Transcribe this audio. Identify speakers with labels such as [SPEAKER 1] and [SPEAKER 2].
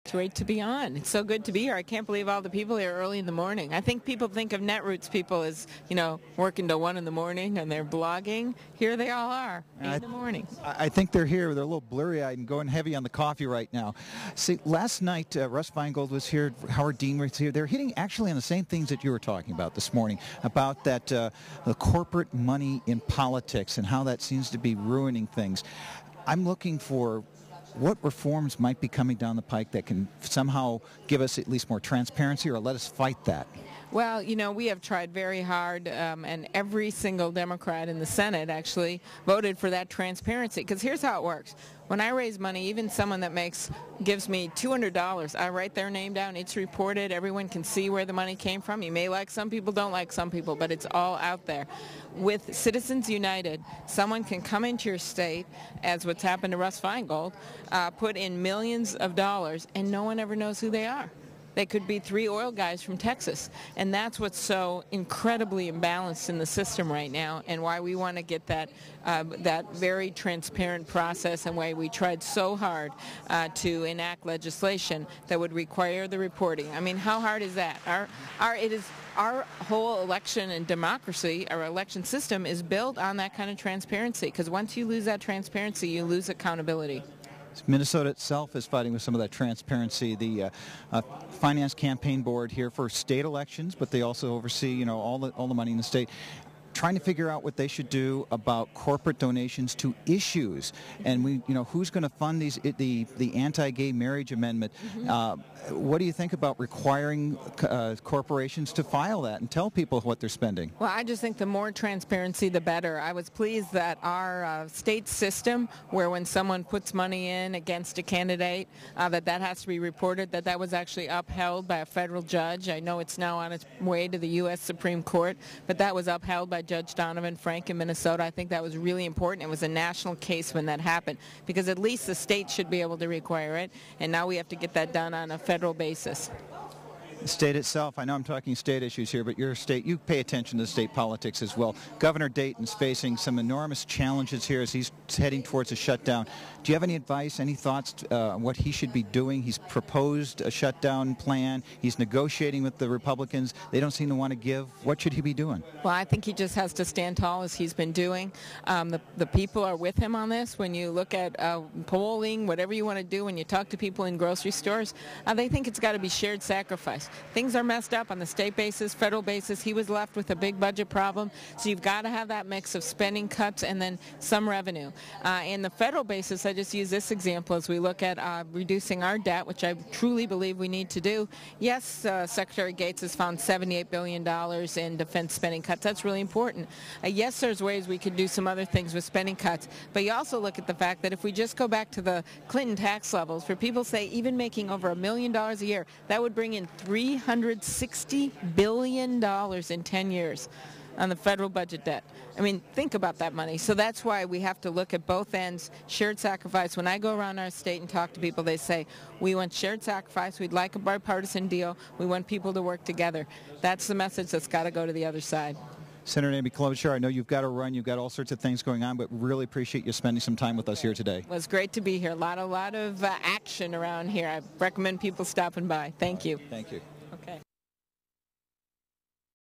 [SPEAKER 1] It's great to be on. It's so good to be here. I can't believe all the people here early in the morning. I think people think of Netroots people as, working till 1 in the morning and they're blogging. Here they all are, 8 in the morning.
[SPEAKER 2] I think they're here. They're a little blurry-eyed and going heavy on the coffee right now. See, last night, Russ Feingold was here, Howard Dean was here. They're hitting actually on the same things that you were talking about this morning, about that the corporate money in politics and how that seems to be ruining things. I'm looking for what reforms might be coming down the pike that can somehow give us at least more transparency or let us fight that?
[SPEAKER 1] Well, we have tried very hard, and every single Democrat in the Senate actually voted for that transparency. Because here's how it works. When I raise money, even someone that gives me $200, I write their name down. It's reported. Everyone can see where the money came from. You may like some people, don't like some people, but it's all out there. With Citizens United, someone can come into your state, as what's happened to Russ Feingold, put in millions of dollars, and no one ever knows who they are. They could be 3 oil guys from Texas. And that's what's so incredibly imbalanced in the system right now, and why we want to get that very transparent process, and why we tried so hard to enact legislation that would require the reporting. I mean, how hard is that? Our whole election and democracy, our election system, is built on that kind of transparency, because once you lose that transparency, you lose accountability.
[SPEAKER 2] Minnesota itself is fighting with some of that transparency. The Finance Campaign Board here for state elections, but they also oversee, all the money in the state, trying to figure out what they should do about corporate donations to issues, and who's going to fund the anti-gay marriage amendment. What do you think about requiring corporations to file that and tell people what they're spending?
[SPEAKER 1] Well, I just think the more transparency, the better. I was pleased that our state system, where when someone puts money in against a candidate, that has to be reported, that was actually upheld by a federal judge. I know it's now on its way to the U.S. Supreme Court, but that was upheld by Judge Donovan Frank in Minnesota. I think that was really important. It was a national case when that happened, because at least the state should be able to require it, and now we have to get that done on a federal basis.
[SPEAKER 2] The state itself, I know I'm talking state issues here, but your state, you pay attention to state politics as well. Governor Dayton's facing some enormous challenges here as he's heading towards a shutdown. Do you have any advice, any thoughts on what he should be doing? He's proposed a shutdown plan. He's negotiating with the Republicans. They don't seem to want to give. What should he be doing?
[SPEAKER 1] Well, I think he just has to stand tall, as he's been doing. The people are with him on this. When you look at polling, whatever you want to do, when you talk to people in grocery stores, they think it's got to be shared sacrifice. Things are messed up on the state basis, federal basis. He was left with a big budget problem. So you've got to have that mix of spending cuts and then some revenue. In the federal basis, I just use this example as we look at reducing our debt, which I truly believe we need to do. Yes, Secretary Gates has found $78 billion in defense spending cuts. That's really important. Yes, there's ways we could do some other things with spending cuts. But you also look at the fact that if we just go back to the Clinton tax levels, for people say even making over $1 million a year, that would bring in $360 billion in 10 years on the federal budget debt. I mean, think about that money. So that's why we have to look at both ends. Shared sacrifice. When I go around our state and talk to people, they say, we want shared sacrifice. We'd like a bipartisan deal. We want people to work together. That's the message that's got to go to the other side.
[SPEAKER 2] Senator Amy Klobuchar, I know you've got to run. You've got all sorts of things going on, but really appreciate you spending some time with us here today.
[SPEAKER 1] Well, it's great to be here. A lot of action around here. I recommend people stopping by. Thank you.
[SPEAKER 2] Thank you.